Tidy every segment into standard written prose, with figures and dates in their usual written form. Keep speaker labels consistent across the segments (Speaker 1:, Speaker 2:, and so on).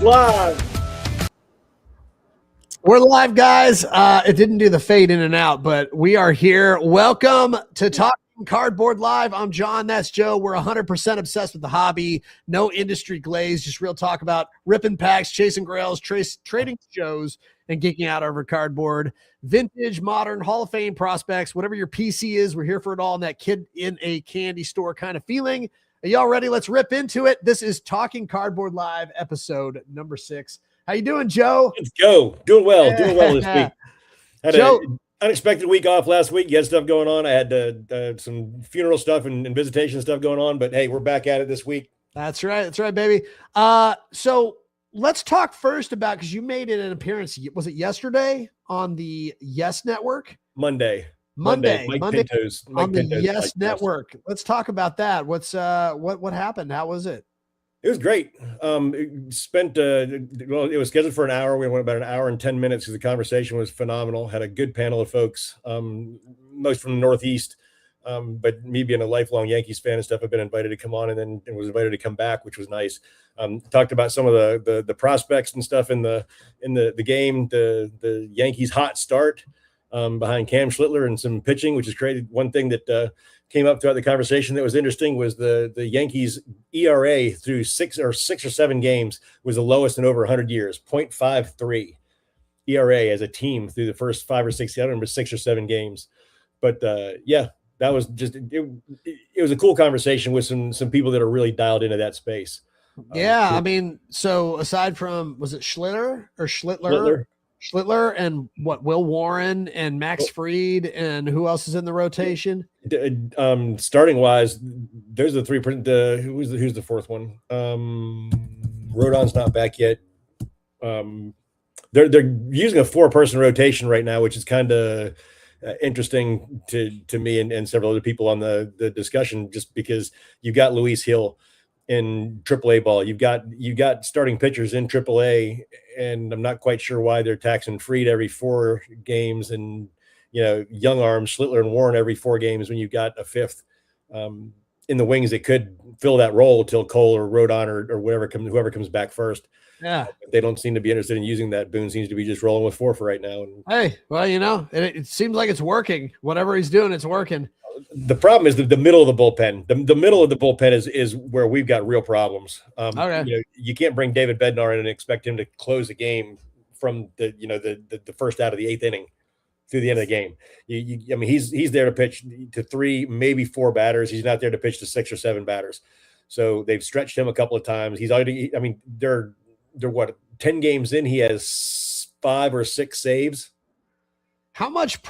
Speaker 1: Live.
Speaker 2: We're live, guys. It didn't do the fade in and out, but we are here. Welcome to Talking Cardboard Live. I'm John. That's Joe. We're 100% obsessed with the hobby. No industry glaze, just real talk about ripping packs, chasing grails, trading shows, and geeking out over cardboard. Vintage, modern, Hall of Fame prospects, whatever your PC is, we're here for it all in that kid in a candy store kind of feeling. Are y'all ready? Let's rip into it. This is Talking Cardboard Live, episode number 6. How you doing, Joe?
Speaker 1: Let's go. Doing well this week. Had an unexpected week off last week. You had stuff going on. I had some funeral stuff and visitation stuff going on, but hey, we're back at it this week.
Speaker 2: That's right. That's right, baby. So let's talk first about, because you made it an appearance. Was it yesterday on the Yes Network?
Speaker 1: Monday.
Speaker 2: Monday
Speaker 1: Pinto's
Speaker 2: on the Yes Network. Let's talk about that. What happened? How was it?
Speaker 1: It was great. It was scheduled for an hour. We went about an hour and 10 minutes because the conversation was phenomenal. Had a good panel of folks, most from the Northeast. But me being a lifelong Yankees fan and stuff, I've been invited to come on and was invited to come back, which was nice. Talked about some of the prospects and stuff in the game, the Yankees hot start behind Cam Schlittler and some pitching, which has created one thing that came up throughout the conversation that was interesting was the Yankees ERA through six or seven games was the lowest in over 100 years, 0.53 ERA as a team through the first 5 or 6, I don't remember, 6 or 7 games. But yeah, that was just, it was a cool conversation with some people that are really dialed into that space.
Speaker 2: Yeah. I mean, so aside from, was it Schlittler and Will Warren and Max Fried and who else is in the rotation?
Speaker 1: Starting wise, there's the three. Who's the fourth one? Rodon's not back yet. They're using a 4-person rotation right now, which is kind of interesting to me and several other people on the discussion, just because you've got Luis Hill in AAA ball. You've got starting pitchers in AAA, and I'm not quite sure why they're taxing Fried every 4 games and young arms Schlittler and Warren every 4 games when you've got a fifth in the wings that could fill that role till Cole or Rodon or whoever comes back first.
Speaker 2: Yeah,
Speaker 1: they don't seem to be interested in using that. Boone seems to be just rolling with 4 for right now.
Speaker 2: Hey, well, it seems like it's working. Whatever he's doing, it's working.
Speaker 1: The problem is the middle of the bullpen. The middle of the bullpen is where we've got real problems.
Speaker 2: Okay.
Speaker 1: You can't bring David Bednar in and expect him to close the game from the first out of the 8th inning through the end of the game. I mean, he's there to pitch to 3, maybe 4 batters. He's not there to pitch to 6 or 7 batters. So they've stretched him a couple of times. He's already. I mean, they're what, 10 games in. He has 5 or 6 saves.
Speaker 2: What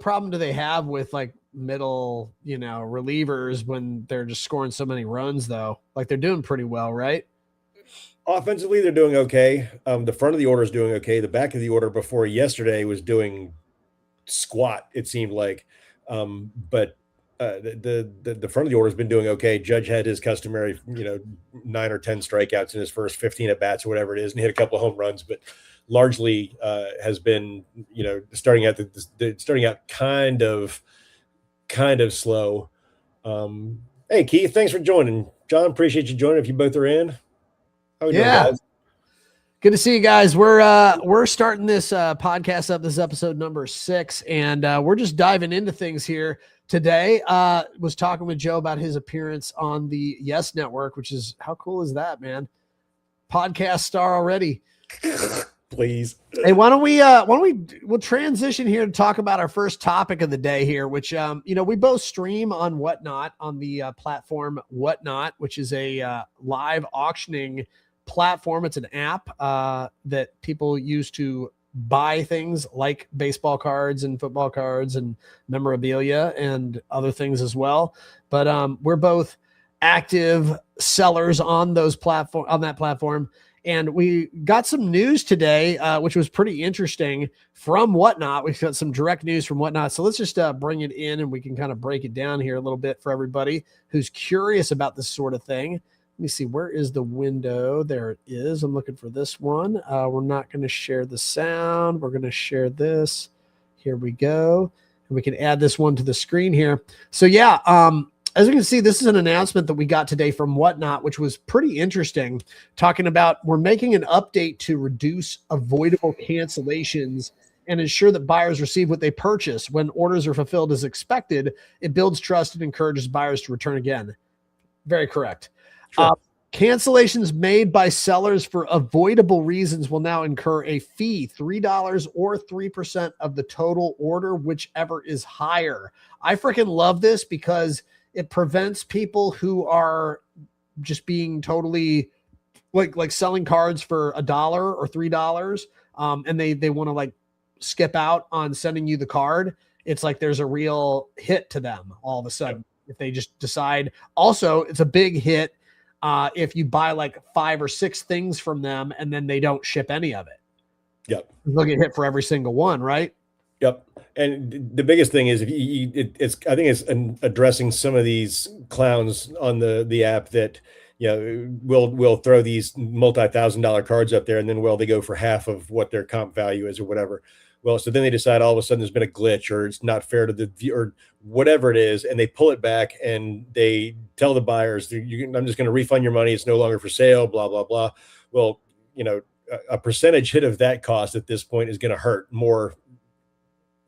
Speaker 2: problem do they have with like middle, relievers when they're just scoring so many runs though? Like they're doing pretty well, right?
Speaker 1: Offensively, they're doing okay. The front of the order is doing okay. The back of the order before yesterday was doing squat, it seemed like. But the front of the order has been doing okay. Judge had his customary, 9 or 10 strikeouts in his first 15 at bats or whatever it is, and hit a couple of home runs, but largely has been, starting out kind of slow. Hey, Keith, thanks for joining. John, appreciate you joining. If you both are in, how are you doing, guys?
Speaker 2: Good to see you guys. We're starting this podcast up. This is episode number 6, and we're just diving into things here today. Was talking with Joe about his appearance on the Yes Network, which is, how cool is that, man? Podcast star already.
Speaker 1: Please.
Speaker 2: Hey, we'll transition here to talk about our first topic of the day here, which, we both stream on Whatnot, on the platform Whatnot, which is a live auctioning platform. It's an app that people use to buy things like baseball cards and football cards and memorabilia and other things as well. But we're both active sellers on that platform. And we got some news today, which was pretty interesting from Whatnot. We've got some direct news from Whatnot. So let's just bring it in and we can kind of break it down here a little bit for everybody who's curious about this sort of thing. Let me see. Where is the window? There it is. I'm looking for this one. We're not going to share the sound. We're going to share this. Here we go. And we can add this one to the screen here. So yeah, as you can see, this is an announcement that we got today from Whatnot, which was pretty interesting, talking about we're making an update to reduce avoidable cancellations and ensure that buyers receive what they purchase. When orders are fulfilled as expected, it builds trust and encourages buyers to return again. Very correct.
Speaker 1: Sure.
Speaker 2: Cancellations made by sellers for avoidable reasons will now incur a fee, $3 or 3% of the total order, whichever is higher. I freaking love this because it prevents people who are just being totally like selling cards for $1 or $3, and they want to like skip out on sending you the card. It's like there's a real hit to them all of a sudden if they just decide. Also, it's a big hit if you buy like 5 or 6 things from them and then they don't ship any of it.
Speaker 1: Yep.
Speaker 2: They'll get hit for every single one, right?
Speaker 1: Yep. And the biggest thing is if it's I think it's addressing some of these clowns on the app that will throw these multi-$1,000 cards up there, and then they go for half of what their comp value is or whatever. Well, so then they decide all of a sudden there's been a glitch or it's not fair to the view or whatever it is, and they pull it back and they tell the buyers, I'm just going to refund your money. It's no longer for sale, blah, blah, blah. Well, a percentage hit of that cost at this point is going to hurt more,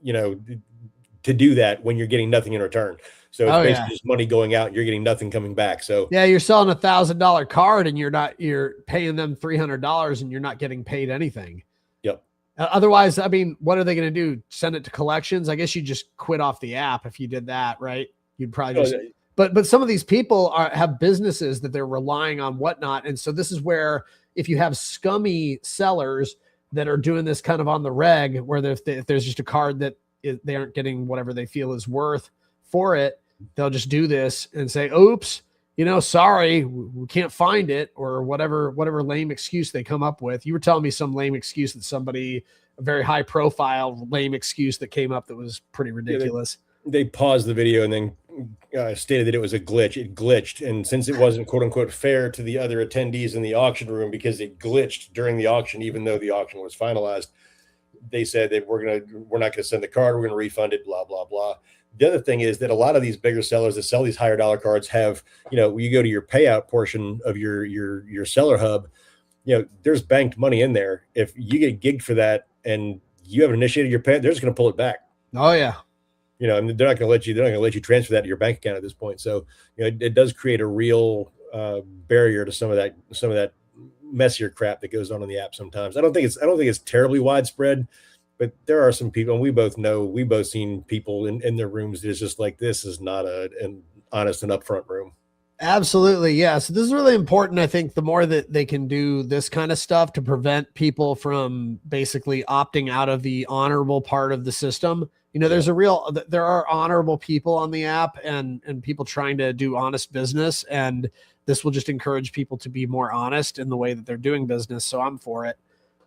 Speaker 1: to do that when you're getting nothing in return. So it's basically just money going out and you're getting nothing coming back. So
Speaker 2: yeah, you're selling $1,000 card and you're paying them $300 and you're not getting paid anything.
Speaker 1: Yep.
Speaker 2: Otherwise, I mean, what are they going to do? Send it to collections? I guess you just quit off the app if you did that, right? You'd probably just. But some of these people have businesses that they're relying on Whatnot, and so this is where if you have scummy sellers that are doing this kind of on the reg, where if there's just a card that they aren't getting whatever they feel is worth for it, they'll just do this and say, "Oops, sorry, we can't find it," or whatever lame excuse they come up with. You were telling me some lame excuse that somebody, a very high profile lame excuse that came up that was pretty ridiculous.
Speaker 1: They paused the video and then stated that it was a glitch. It glitched, and since it wasn't "quote unquote" fair to the other attendees in the auction room because it glitched during the auction, even though the auction was finalized, they said that we're not gonna send the card. We're gonna refund it. Blah blah blah. The other thing is that a lot of these bigger sellers that sell these higher dollar cards have, you go to your payout portion of your seller hub, there's banked money in there. If you get gigged for that and you haven't initiated your pay, they're just going to pull it back.
Speaker 2: Oh yeah.
Speaker 1: And they're not going to let you transfer that to your bank account at this point. So, it does create a real barrier to some of that messier crap that goes on in the app sometimes. I don't think it's terribly widespread, but there are some people, and we both seen people in their rooms that is just like, this is not an honest and upfront room.
Speaker 2: Absolutely. Yeah. So this is really important. I think the more that they can do this kind of stuff to prevent people from basically opting out of the honorable part of the system, there are honorable people on the app and people trying to do honest business. And this will just encourage people to be more honest in the way that they're doing business. So I'm for it.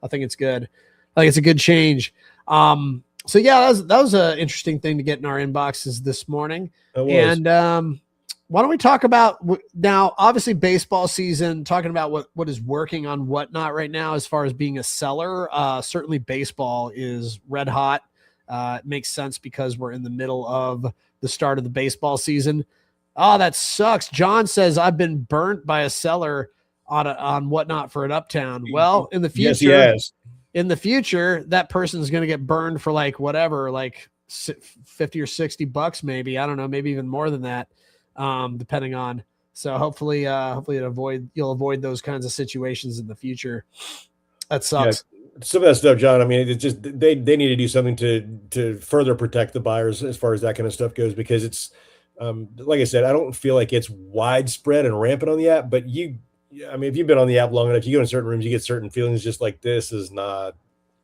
Speaker 2: I think it's good. I think it's a good change. So yeah, that was an interesting thing to get in our inboxes this morning. And why don't we talk about now, obviously baseball season, talking about what is working on Whatnot right now as far as being a seller. Certainly baseball is red hot. It makes sense because we're in the middle of the start of the baseball season. Oh, that sucks. John says, I've been burnt by a seller on Whatnot for an Uptown. Well, in the future,
Speaker 1: yes, he has.
Speaker 2: In the future, that person's going to get burned for like 50 or $60 maybe. I don't know, maybe even more than that. Depending on, so hopefully you'll avoid those kinds of situations in the future. That sucks.
Speaker 1: Yeah, some of that stuff, John. I mean, it's just they need to do something to further protect the buyers as far as that kind of stuff goes, because it's like I said, I don't feel like it's widespread and rampant on the app, but if you've been on the app long enough, you go in certain rooms, you get certain feelings just like this is not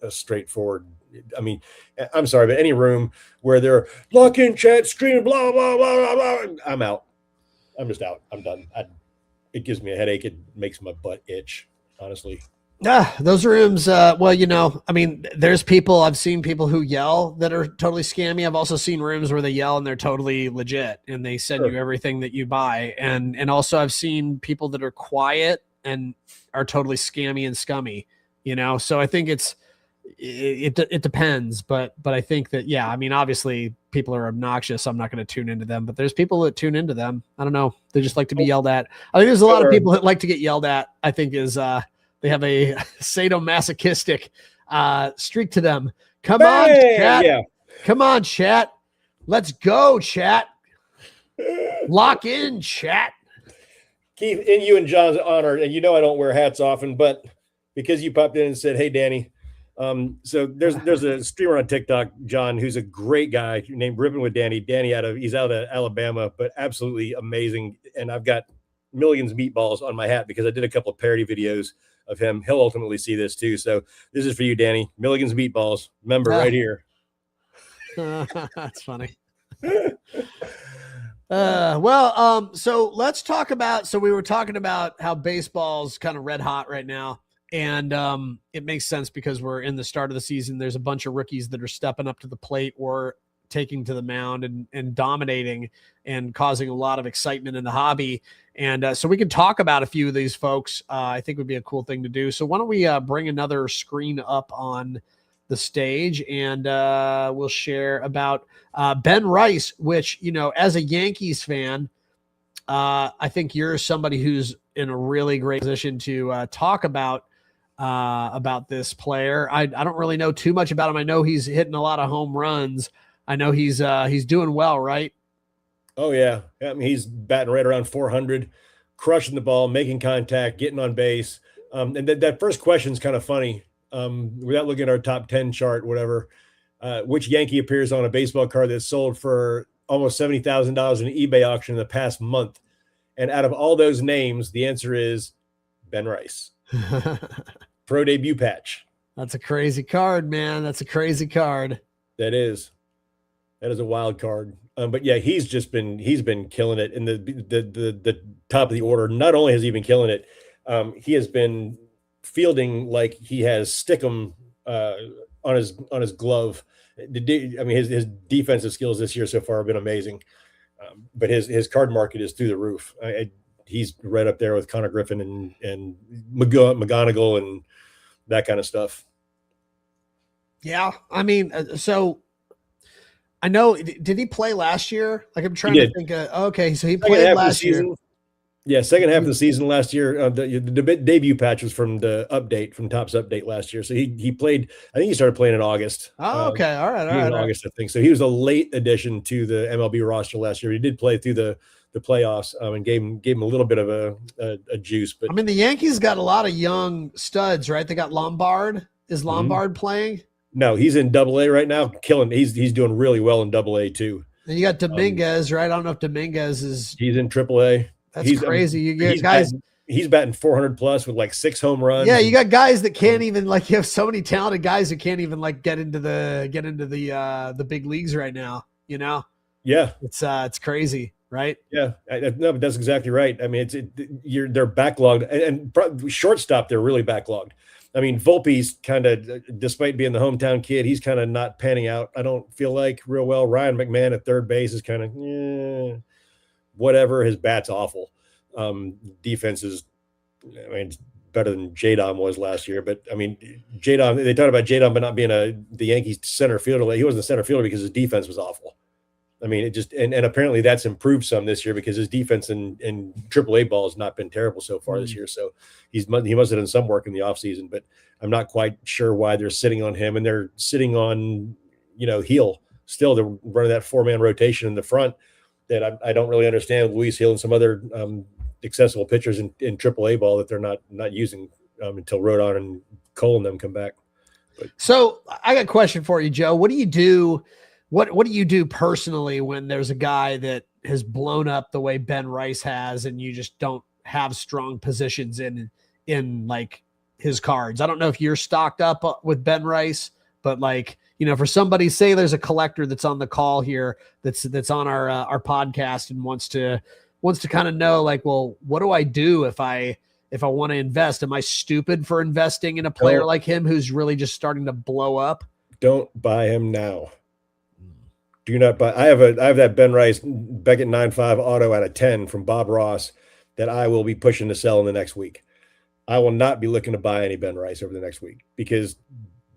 Speaker 1: a straightforward. I mean, I'm sorry, but any room where they're lock-in chat, screaming, blah, blah, blah, blah, blah, I'm out. I'm just out. I'm done. It gives me a headache. It makes my butt itch, honestly.
Speaker 2: Those rooms, there's people, I've seen people who yell that are totally scammy. I've also seen rooms where they yell and they're totally legit and they send you everything that you buy. And also I've seen people that are quiet and are totally scammy and scummy, so I think it depends, but I think that, obviously people are obnoxious. I'm not going to tune into them, but there's people that tune into them. I don't know. They just like to be yelled at. I think there's a lot of people that like to get yelled at. I think is they have a sadomasochistic streak to them. Come on, chat.
Speaker 1: Yeah.
Speaker 2: Come on, chat. Let's go, chat. Lock in, chat.
Speaker 1: Keith, in you and John's honor, and I don't wear hats often, but because you popped in and said, "Hey, Danny," so there's a streamer on TikTok, John, who's a great guy named Ribbon with Danny. Danny he's out of Alabama, but absolutely amazing. And I've got millions of meatballs on my hat because I did a couple of parody videos of him. He'll ultimately see this too. So this is for you, Danny. Millions of meatballs. Remember, right here.
Speaker 2: That's funny. So let's talk about, we were talking about how baseball's kind of red hot right now. And it makes sense because we're in the start of the season. There's a bunch of rookies that are stepping up to the plate or taking to the mound and dominating and causing a lot of excitement in the hobby. And so we can talk about a few of these folks. I think would be a cool thing to do. So why don't we bring another screen up on the stage and we'll share about Ben Rice, which, as a Yankees fan, I think you're somebody who's in a really great position to talk about this player. I don't really know too much about him. I know he's hitting a lot of home runs. I know he's doing well, right?
Speaker 1: Oh yeah. I mean, he's batting right around 400, crushing the ball, making contact, getting on base. And that first question is kind of funny. Without looking at our top 10 chart, whatever, which Yankee appears on a baseball card that's sold for almost $70,000 in an eBay auction in the past month. And out of all those names, the answer is Ben Rice. Pro debut patch.
Speaker 2: That's a crazy card, man. That's a crazy card.
Speaker 1: That is a wild card. But yeah, he's been killing it in the top of the order. Not only has he been killing it, he has been fielding like he has stickum on his glove. I mean, his defensive skills this year so far have been amazing. But his card market is through the roof. He's right up there with Connor Griffin and McGonigal and that kind of stuff. Yeah,
Speaker 2: I mean, so I know. Did he play last year? Like I'm trying to think. Okay, so he played last year.
Speaker 1: Yeah, second half of the season last year. The debut patch was from the update, from Topps update last year. So he played. I think he started playing in August.
Speaker 2: Oh, okay, all right.
Speaker 1: August, I think. So he was a late addition to the MLB roster last year. He did play through the playoffs and gave him a little bit of a juice. But
Speaker 2: I mean, the Yankees got a lot of young studs, right? They got Lombard. Is Lombard playing?
Speaker 1: No, he's in Double-A right now, killing. He's doing really well in Double-A too.
Speaker 2: And you got Dominguez, right? I don't know if Dominguez is.
Speaker 1: He's in Triple-A.
Speaker 2: That's crazy. You get guys.
Speaker 1: He's batting 400 plus with like 6 home runs.
Speaker 2: Yeah, you got guys that can't even you have so many talented guys who can't even get into the big leagues right now. Yeah, it's crazy, right?
Speaker 1: Yeah, no, but that's exactly right. I mean, they're backlogged, and shortstop they're really backlogged. I mean, Volpe's kind of, despite being the hometown kid, he's kind of not panning out. I don't feel like real well. Ryan McMahon at third base is kind of whatever. His bat's awful. Defense is, I mean, it's better than J-Dom was last year. But I mean, J-Dom, they talked about J-Dom but not being the Yankees center fielder. He wasn't a center fielder because his defense was awful. I mean, it just and apparently that's improved some this year because his defense in AAA ball has not been terrible so far this year. So he must have done some work in the offseason, but I'm not quite sure why they're sitting on him, and they're sitting on Heel still. They're running that 4-man rotation in the front that I don't really understand. Luis Heel and some other accessible pitchers in AAA ball that they're not using until Rodon and Cole and them come back. But.
Speaker 2: So I got a question for you, Joe. What do you do? What do you do personally when there's a guy that has blown up the way Ben Rice has, and you just don't have strong positions in like his cards? I don't know if you're stocked up with Ben Rice, but for somebody, say there's a collector that's on the call here that's on our podcast and wants to kind of know well, what do I do if I want to invest? Am I stupid for investing in a player like him who's really just starting to blow up?
Speaker 1: Don't buy him now. Do not buy. I have that Ben Rice Beckett 9.5 auto out of 10 from Bob Ross that I will be pushing to sell in the next week. I will not be looking to buy any Ben Rice over the next week because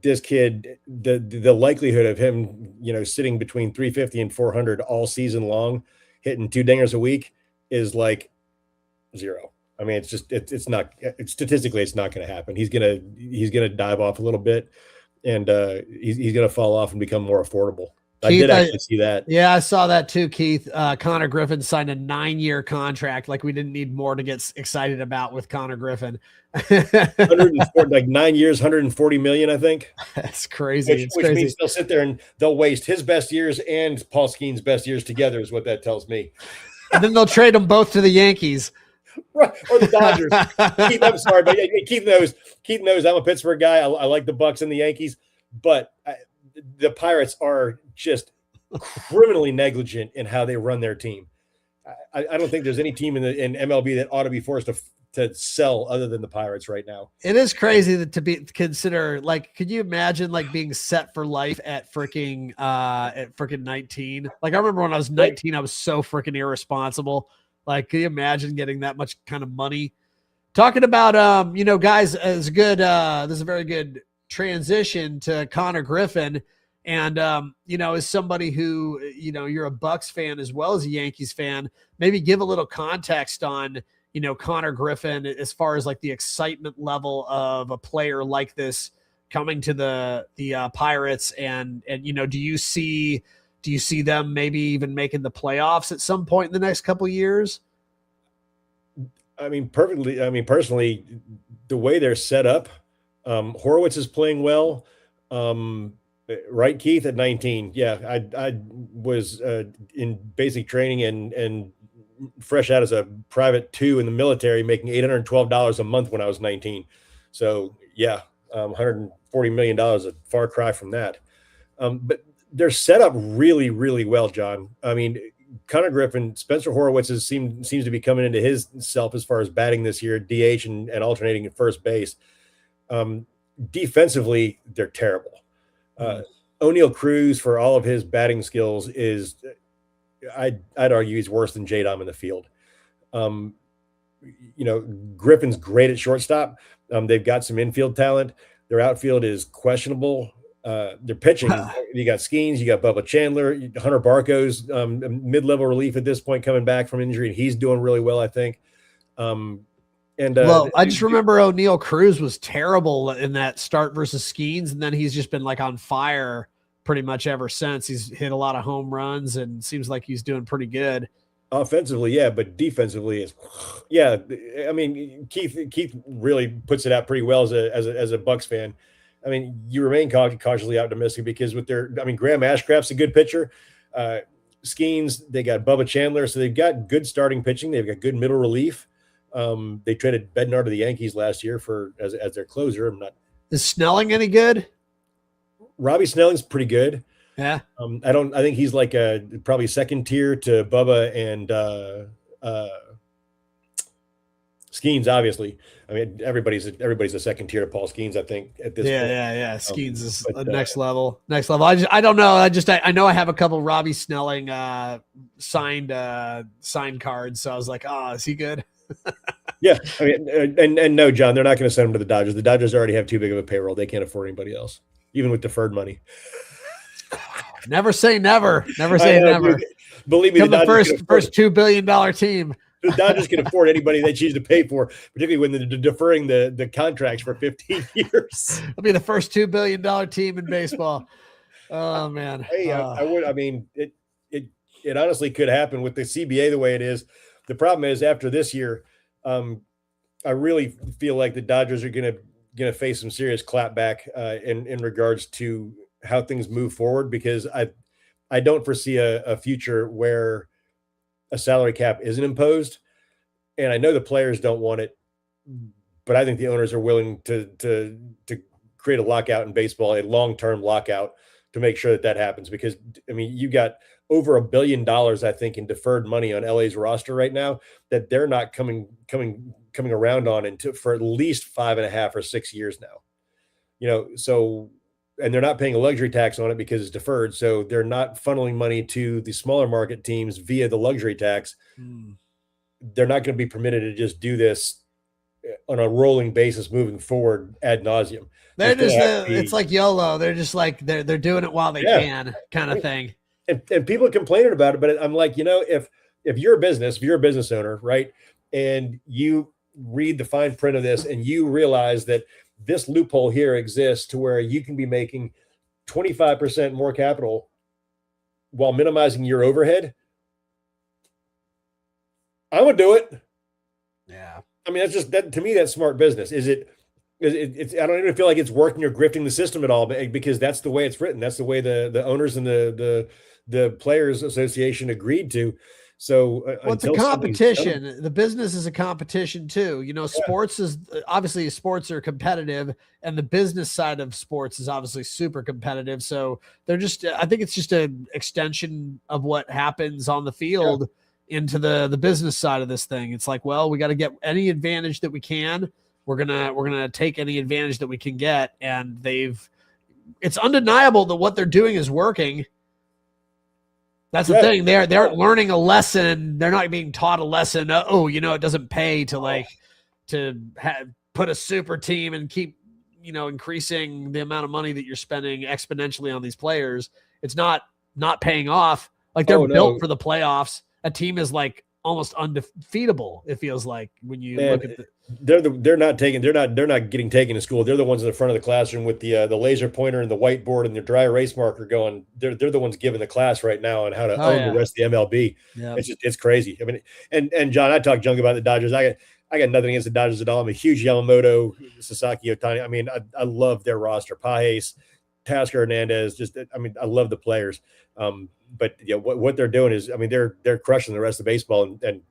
Speaker 1: this kid, the likelihood of him, sitting between 350 and 400 all season long, hitting 2 dingers a week is like zero. I mean, it's not statistically, it's not going to happen. He's gonna dive off a little bit, and he's gonna fall off and become more affordable. I
Speaker 2: Keith,
Speaker 1: did actually see that.
Speaker 2: Yeah, I saw that too, Keith. Connor Griffin signed a 9-year contract. Like we didn't need more to get excited about with Connor Griffin.
Speaker 1: 140, like 9 years, 140 million, I think.
Speaker 2: That's crazy.
Speaker 1: Which means they'll sit there and they'll waste his best years and Paul Skeens' best years together, is what that tells me.
Speaker 2: And then they'll trade them both to the Yankees.
Speaker 1: Right, or the Dodgers. Keith, I'm sorry, but Keith knows I'm a Pittsburgh guy. I like the Bucks and the Yankees, but the Pirates are just criminally negligent in how they run their team. I don't think there's any team in MLB that ought to be forced to sell other than the Pirates right now.
Speaker 2: It is crazy to consider. Like, could you imagine like being set for life at freaking 19? Like, I remember when I was 19, I was so freaking irresponsible. Like, can you imagine getting that much kind of money? Talking about, guys, this is a very good transition to Connor Griffin. And, as somebody who, you're a Bucks fan as well as a Yankees fan, maybe give a little context on, Connor Griffin as far as like the excitement level of a player like this coming to the Pirates. And, do you see them maybe even making the playoffs at some point in the next couple of years?
Speaker 1: I mean, personally, the way they're set up, Horowitz is playing well. Right, Keith, at 19. Yeah, I was in basic training and fresh out as a private 2 in the military, making $812 a month when I was 19. So yeah, $140 million, a far cry from that. But they're set up really, really well, John. I mean, Connor Griffin, Spencer Horowitz seems to be coming into his self as far as batting this year, DH and alternating at first base. Defensively, they're terrible. O'Neal Cruz, for all of his batting skills, I'd argue he's worse than J-Dom in the field. Griffin's great at shortstop. They've got some infield talent. Their outfield is questionable. Their pitching, you got Skeens, you got Bubba Chandler, Hunter Barco's mid-level relief at this point coming back from injury, and he's doing really well, I think.
Speaker 2: I just remember O'Neal Cruz was terrible in that start versus Skeens, and then he's just been like on fire pretty much ever since. He's hit a lot of home runs and seems like he's doing pretty good.
Speaker 1: Offensively, yeah, but defensively yeah. I mean, Keith really puts it out pretty well as a Bucks fan. I mean, you remain cautiously optimistic because Graham Ashcraft's a good pitcher. Skeens, they got Bubba Chandler, so they've got good starting pitching. They've got good middle relief. They traded Bednar to the Yankees last year as their closer.
Speaker 2: Is Snelling any good?
Speaker 1: Robbie Snelling's pretty good.
Speaker 2: Yeah.
Speaker 1: I think he's like probably second tier to Bubba and Skeens, obviously. I mean, everybody's a second tier to Paul Skeens, I think, at this point.
Speaker 2: Yeah. Skeens is next level. I don't know. I know I have a couple Robbie Snelling signed cards. So I was like, oh, is he good?
Speaker 1: Yeah. I mean, and no, John, they're not going to send him to the Dodgers. The Dodgers already have too big of a payroll. They can't afford anybody else, even with deferred money.
Speaker 2: Never say never. Never say never.
Speaker 1: Believe me,
Speaker 2: the first $2 billion team.
Speaker 1: The Dodgers can afford anybody they choose to pay for, particularly when they're deferring the contracts for 15 years.
Speaker 2: It'll be the first $2 billion team in baseball. Oh man.
Speaker 1: Hey, I would. I mean, it honestly could happen with the CBA the way it is. The problem is after this year, I really feel like the Dodgers are going to face some serious clapback in regards to how things move forward, because I don't foresee a future where a salary cap isn't imposed. And I know the players don't want it, but I think the owners are willing to create a lockout in baseball, a long-term lockout, to make sure that happens. Because I mean, you got over $1 billion, I think, in deferred money on LA's roster right now that they're not coming around on for at least 5.5 or 6 years now. So, and they're not paying a luxury tax on it because it's deferred. So they're not funneling money to the smaller market teams via the luxury tax. They're not going to be permitted to just do this on a rolling basis moving forward ad nauseum.
Speaker 2: They're
Speaker 1: There's going
Speaker 2: just
Speaker 1: to have to be,
Speaker 2: it's like YOLO. They're just like they're doing it while they
Speaker 1: yeah.
Speaker 2: can, kind of thing.
Speaker 1: And people are complaining about it, but I'm like, if you're a business, if you're a business owner, right, and you read the fine print of this and you realize that this loophole here exists to where you can be making 25% more capital while minimizing your overhead, I would do it.
Speaker 2: Yeah.
Speaker 1: I mean, that's just that to me. That's smart business. It's I don't even feel like it's working or grifting the system at all, because that's the way it's written. That's the way the owners and the players association agreed to. So
Speaker 2: well, it's a competition. The business is a competition too. Sports is obviously sports are competitive, and the business side of sports is obviously super competitive. So they're just, I think it's just an extension of what happens on the field into the business side of this thing. It's like, well, we got to get any advantage that we can. We're gonna take any advantage that we can get, and it's undeniable that what they're doing is working. That's the thing. They aren't learning a lesson. They're not being taught a lesson. It doesn't pay to put a super team and keep, increasing the amount of money that you're spending exponentially on these players. It's not paying off. Like they're built for the playoffs. A team is like almost undefeatable. It feels like when you look at
Speaker 1: they're not getting taken to school. They're the ones in the front of the classroom with the laser pointer and the whiteboard and the dry erase marker going. They're the ones giving the class right now on how to own the rest of the MLB. Yeah. It's crazy. I mean, and John, I talk junk about the Dodgers. I got nothing against the Dodgers at all. I'm a huge Yamamoto, Sasaki, Ohtani. I mean, I love their roster. Pages, Tasker, Hernandez. I love the players. But what they're doing is, they're crushing the rest of baseball, and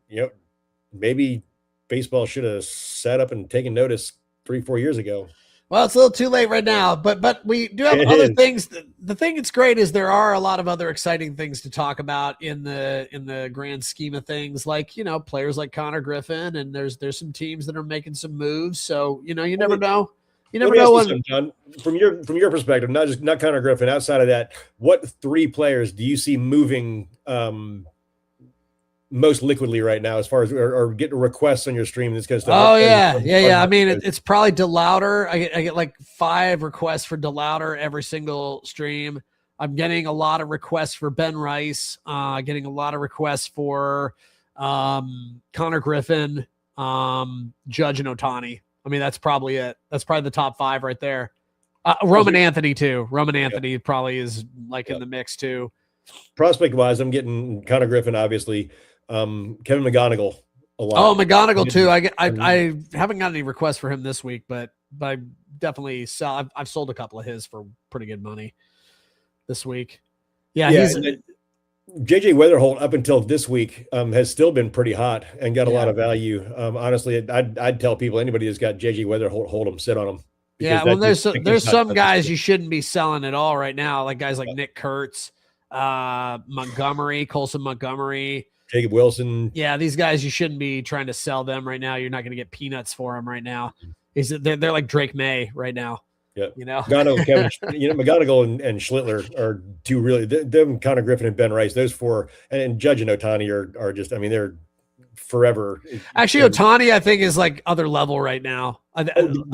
Speaker 1: maybe baseball should have sat up and taken notice 3-4 years ago.
Speaker 2: Well, it's a little too late right now, but we do have other things. The thing that's great is there are a lot of other exciting things to talk about in the grand scheme of things, like, players like Connor Griffin, and there's some teams that are making some moves. So, you never know. You never know when.
Speaker 1: John, from your perspective, not Connor Griffin. Outside of that, what 3 players do you see moving most liquidly right now, as far as or getting requests on your stream and this kind of stuff?
Speaker 2: Oh yeah. I mean, it's probably DeLauder. I get like 5 requests for DeLauder every single stream. I'm getting a lot of requests for Ben Rice. Getting a lot of requests for Connor Griffin, Judge, and Ohtani. I mean, that's probably it. That's probably the top 5 right there. Roman Anthony too. Roman Anthony probably is in the mix too.
Speaker 1: Prospect wise, I'm getting Connor Griffin, obviously. Kevin McGonigal a lot.
Speaker 2: Oh, McGonigal too. I haven't got any requests for him this week, but I definitely sell. I've sold a couple of his for pretty good money this week. Yeah.
Speaker 1: JJ Weatherholt up until this week has still been pretty hot and got a lot of value. Honestly, I'd tell people, anybody who's got JJ Weatherholt, hold them, sit on them.
Speaker 2: Yeah, well, there's some guys you shouldn't be selling at all right now, like guys like Nick Kurtz, Colson Montgomery,
Speaker 1: Jacob Wilson.
Speaker 2: Yeah, these guys, you shouldn't be trying to sell them right now. You're not going to get peanuts for them right now. They're like Drake May right now.
Speaker 1: Yeah, McGonigal and Schlittler are 2 really. Them, Connor Griffin and Ben Rice, those 4, and Judge and Ohtani are just. I mean, they're forever.
Speaker 2: Actually, Ohtani, I think, is like other level right now. I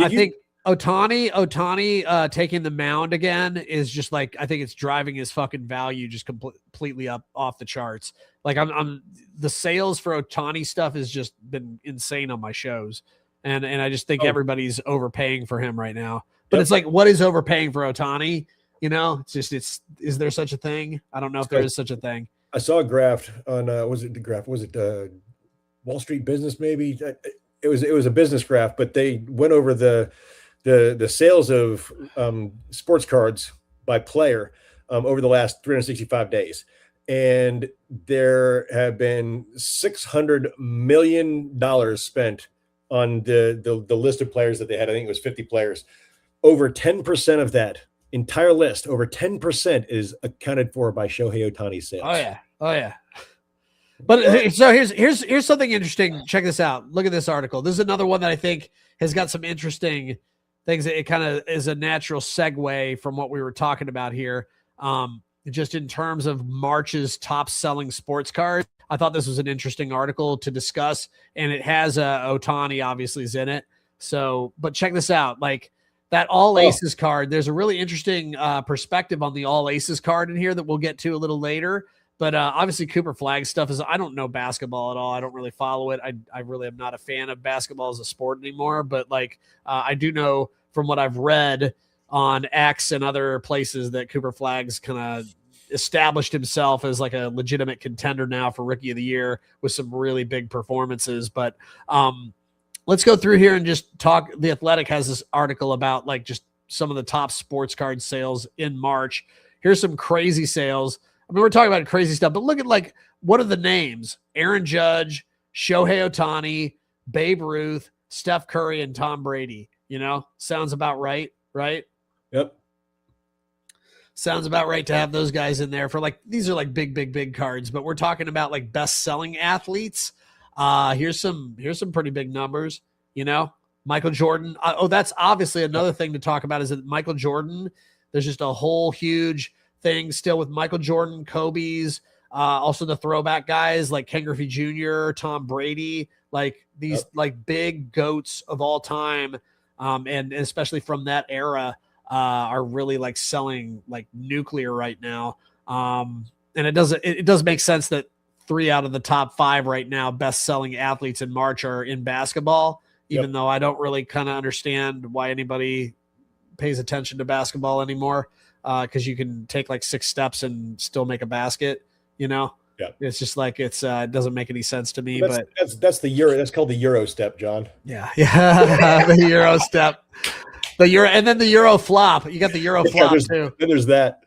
Speaker 2: think Ohtani taking the mound again is just like, I think it's driving his fucking value just completely up off the charts. Like I'm the sales for Ohtani stuff has just been insane on my shows, and I just think everybody's overpaying for him right now. But it's like, what is overpaying for Ohtani? Is there such a thing? I don't know if there is such a thing.
Speaker 1: I saw a graph on was it Wall Street Business? Maybe it was a business graph, but they went over the sales of sports cards by player over the last 365 days. And there have been $600 million spent on the list of players that they had. I think it was 50 players. Over 10% of that entire list, over 10% is accounted for by Shohei Ohtani's sales.
Speaker 2: Oh yeah. But so here's something interesting. Check this out. Look at this article. This is another one that I think has got some interesting things. It kind of is a natural segue from what we were talking about here. Just in terms of March's top selling sports cards, I thought this was an interesting article to discuss, and it has Ohtani obviously is in it. So, but check this out. Like that all aces card, there's a really interesting perspective on the all aces card in here that we'll get to a little later. But obviously Cooper Flag stuff is, I don't know basketball at all. I don't really follow it. I really am not a fan of basketball as a sport anymore. But like I do know from what I've read on X and other places that Cooper Flag's kind of established himself as like a legitimate contender now for Rookie of the Year with some really big performances. But let's go through here and just talk. The Athletic has this article about like just some of the top sports card sales in March. Here's some crazy sales. I mean, we're talking about crazy stuff, but look at like, what are the names? Aaron Judge, Shohei Ohtani, Babe Ruth, Steph Curry, and Tom Brady. You know, sounds about right, right?
Speaker 1: Yep.
Speaker 2: Sounds about right to have those guys in there for like, these are like big cards, but we're talking about like best selling athletes. Here's some pretty big numbers, you know, Michael Jordan. That's obviously another thing to talk about is that Michael Jordan, there's just a whole huge thing still with Michael Jordan, Kobe's, also the throwback guys like Ken Griffey Jr., Tom Brady, like these like big goats of all time. And especially from that era, are really like selling like nuclear right now. And it does make sense that 3 out of the top 5 right now best selling athletes in March are in basketball, even though I don't really kind of understand why anybody pays attention to basketball anymore. Cause you can take like 6 steps and still make a basket, you know? Yeah. It's just like, it doesn't make any sense to me, but
Speaker 1: that's the Euro. That's called the Euro step, John.
Speaker 2: Yeah. The Euro step. And then the Euro flop. You got the Euro flop too.
Speaker 1: Then there's that.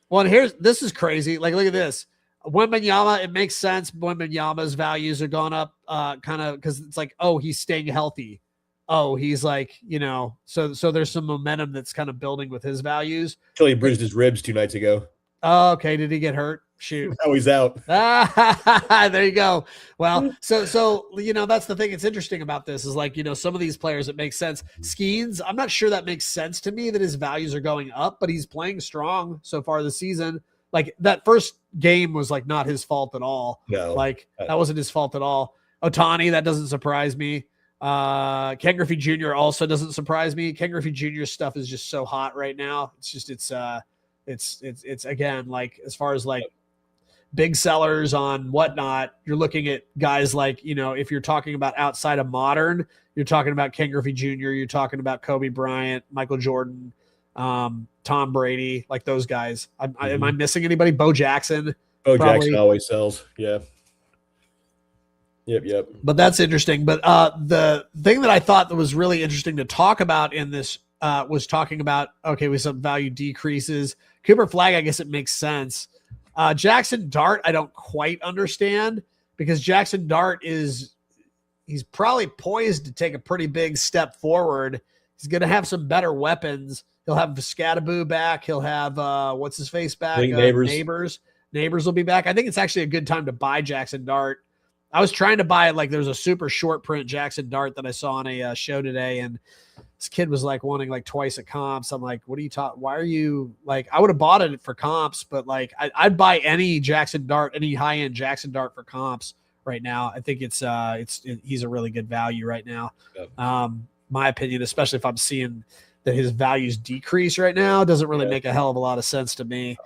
Speaker 2: Well, this is crazy. Like, look at this. Wembanyama, it makes sense. Wembanyama's values are going up kind of because it's like, oh, he's staying healthy. Oh, he's like, you know, so there's some momentum that's kind of building with his values.
Speaker 1: Until he bruised his ribs 2 nights ago.
Speaker 2: Oh, okay. Did he get hurt? Shoot.
Speaker 1: Now he's out.
Speaker 2: There you go. Well, so you know, that's the thing. It's interesting about this is like, you know, some of these players, it makes sense. Skeens, I'm not sure that makes sense to me that his values are going up, but he's playing strong so far this season. Like that first game was like not his fault at all.
Speaker 1: No,
Speaker 2: like that wasn't his fault at all. Ohtani, that doesn't surprise me. Ken Griffey Jr. also doesn't surprise me. Ken Griffey Jr.'s stuff is just so hot right now. It's just, it's again, like as far as like big sellers on whatnot, you're looking at guys like, you know, if you're talking about outside of modern, you're talking about Ken Griffey Jr., you're talking about Kobe Bryant, Michael Jordan, Tom Brady, like those guys. Am I missing anybody? Bo Jackson.
Speaker 1: Jackson always sells. Yeah. Yep.
Speaker 2: But that's interesting. But the thing that I thought that was really interesting to talk about in this was talking about, okay, with some value decreases. Cooper Flag, I guess it makes sense. Jackson Dart, I don't quite understand because Jackson Dart he's probably poised to take a pretty big step forward. He's going to have some better weapons. He'll have Scattaboo back. He'll have, what's his face back? Neighbors will be back. I think it's actually a good time to buy Jackson Dart. I was trying to buy it. Like there's a super short print Jackson Dart that I saw on a show today. And this kid was like wanting like twice at comps. I'm like, what are you talking? Why are you like, I would have bought it for comps, but like I'd buy any Jackson Dart, any high end Jackson Dart for comps right now. I think he's a really good value right now. Yep. My opinion, especially if I'm seeing that his values decrease right now, doesn't really make a hell of a lot of sense to me.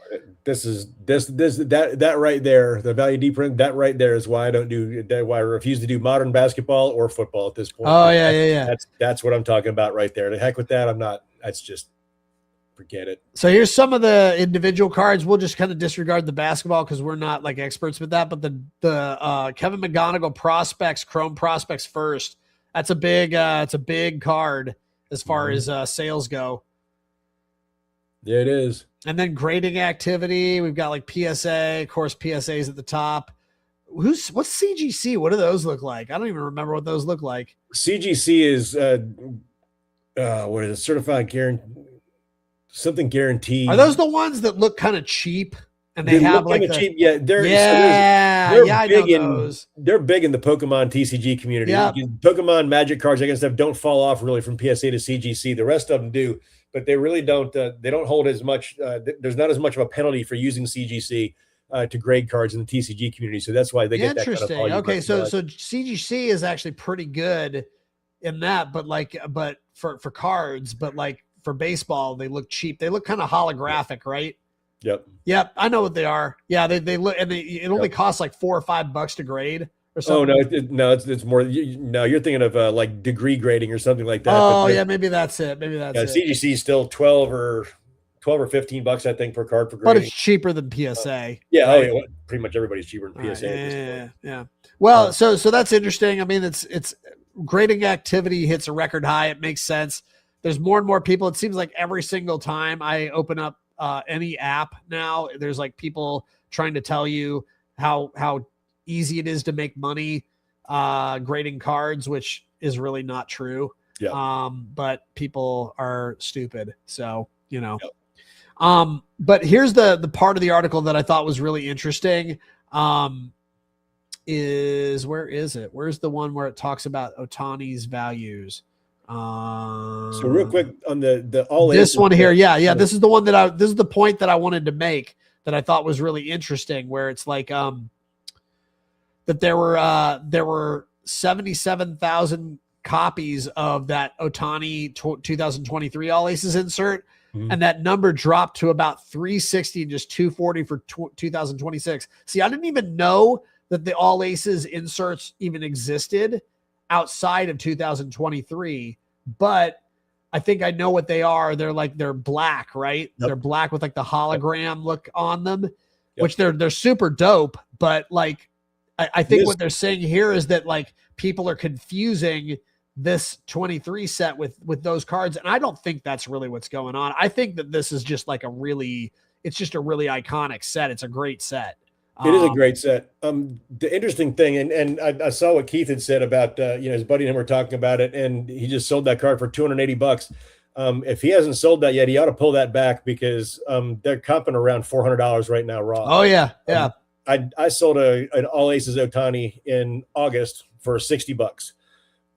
Speaker 1: That right there, the value deprint, that right there is why I don't do that. Why I refuse to do modern basketball or football at this point.
Speaker 2: Oh yeah.
Speaker 1: That's what I'm talking about right there. The heck with that. I'm not. That's just forget it.
Speaker 2: So here's some of the individual cards. We'll just kind of disregard the basketball because we're not like experts with that. But the Kevin McGonigal prospects, Chrome prospects first. That's a big. It's a big card as far as sales go.
Speaker 1: Yeah, it is.
Speaker 2: And then grading activity, we've got like PSA, of course, PSA's at the top. What's CGC? What do those look like? I don't even remember what those look like.
Speaker 1: CGC is what is it? Certified something guaranteed.
Speaker 2: Are those the ones that look kind of cheap? And they have like
Speaker 1: cheap. Yeah, they're big they're big in the Pokemon TCG community.
Speaker 2: Yep.
Speaker 1: Pokemon Magic cards, that kind of stuff, don't fall off really from PSA to CGC. The rest of them do, but they really don't. They don't hold as much. There's not as much of a penalty for using CGC to grade cards in the TCG community. So that's why they get that kind of volume.
Speaker 2: Okay, so CGC is actually pretty good in that, but for cards, but like for baseball, they look cheap. They look kind of holographic, right? Yep. I know what they are. Yeah. They look, and it only costs like $4 or $5 to grade or something.
Speaker 1: Oh no, it's more. No, you're thinking of like degree grading or something like that.
Speaker 2: Oh yeah, maybe that's it. Maybe that's it.
Speaker 1: CGC is still 12 or $15, I think, per card for
Speaker 2: but
Speaker 1: grading.
Speaker 2: it's cheaper than PSA.
Speaker 1: Yeah,
Speaker 2: right?
Speaker 1: oh yeah, pretty much everybody's cheaper than PSA.
Speaker 2: Yeah. Well, so that's interesting. I mean, it's grading activity hits a record high. It makes sense. There's more and more people. It seems like every single time I open up any app now, there's like people trying to tell you how easy it is to make money grading cards, which is really not true.
Speaker 1: Yeah.
Speaker 2: But people are stupid. So, you know. Yep. But here's the part of the article that I thought was really interesting. Where is it? Where's the one where it talks about Ohtani's values?
Speaker 1: So real quick on the all
Speaker 2: this one here. Yeah. This is the one this is the point that I wanted to make that I thought was really interesting, where it's like, that there were 77,000 copies of that Ohtani 2023 All Aces insert. Mm-hmm. And that number dropped to about 360 and just 240 for 2026. See, I didn't even know that the All Aces inserts even existed outside of 2023, but I think I know what they are. They're black, right? Yep. They're black with like the hologram look on them, which they're super dope. But like, I think what they're saying here is that like people are confusing this 23 set with those cards. And I don't think that's really what's going on. I think that this is just like it's just a really iconic set. It's a great set.
Speaker 1: It is a great set. The interesting thing, and I saw what Keith had said about, his buddy and him were talking about it, and he just sold that card for $280. If he hasn't sold that yet, he ought to pull that back, because they're comping around $400 right now raw.
Speaker 2: Oh yeah. Yeah.
Speaker 1: I sold an All Aces Ohtani in August for $60.